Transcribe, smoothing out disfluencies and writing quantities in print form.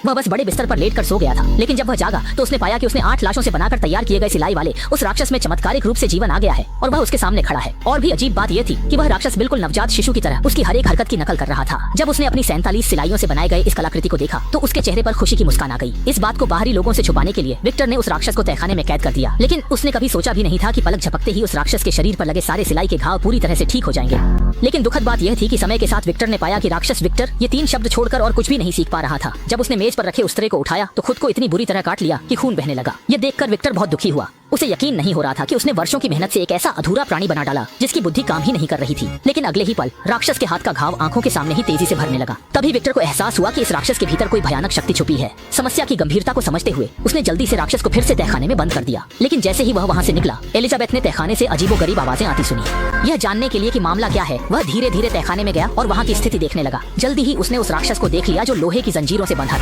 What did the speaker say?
वह बस बड़े बिस्तर पर लेटकर सो गया था, लेकिन जब वह जागा तो उसने पाया कि उसने 8 लाशों से बनाकर तैयार किए गए सिलाई वाले उस राक्षस में चमत्कारिक रूप से जीवन आ गया है और वह उसके सामने खड़ा है। और भी अजीब बात यह थी कि वह राक्षस बिल्कुल नवजात शिशु की तरह उसकी हर एक हरकत की नकल कर रहा था। जब उसने अपनी 47 सिलाइयों से बनाए गए इस कलाकृति को देखा तो उसके चेहरे पर खुशी की मुस्कान आ गई। इस बात को बाहरी लोगों से छुपाने के लिए विक्टर ने उस राक्षस को तहखाने में कैद कर दिया, लेकिन उसने कभी सोचा भी नहीं था कि पलक झपकते ही उस राक्षस के शरीर पर लगे सारे सिलाई के घाव पूरी तरह से ठीक हो जाएंगे। लेकिन दुखद बात यह थी कि समय के साथ विक्टर ने पाया कि राक्षस विक्टर ये 3 शब्द छोड़कर और कुछ भी नहीं सीख पा रहा था। जब उसने मेज पर रखे उस्तरे को उठाया तो खुद को इतनी बुरी तरह काट लिया कि खून बहने लगा। यह देखकर विक्टर बहुत दुखी हुआ। उसे यकीन नहीं हो रहा था कि उसने वर्षों की मेहनत से एक ऐसा अधूरा प्राणी बना डाला जिसकी बुद्धि काम ही नहीं कर रही थी। लेकिन अगले ही पल राक्षस के हाथ का घाव आंखों के सामने ही तेजी से भरने लगा। तभी विक्टर को एहसास हुआ कि इस राक्षस के भीतर कोई भयानक शक्ति छुपी है। समस्या की गंभीरता को समझते हुए उसने जल्दी से राक्षस को फिर से तहखाने में बंद कर दिया। लेकिन जैसे ही वह वहाँ से निकला, एलिजाबेथ ने तहखाने से अजीबोगरीब आवाजें आती सुनी। यह जानने के लिए कि मामला क्या है, वह धीरे धीरे तहखाने में गया और वहाँ की स्थिति देखने लगा। जल्दी ही उसने उस राक्षस को देख लिया जो लोहे की जंजीरों से बंधा था।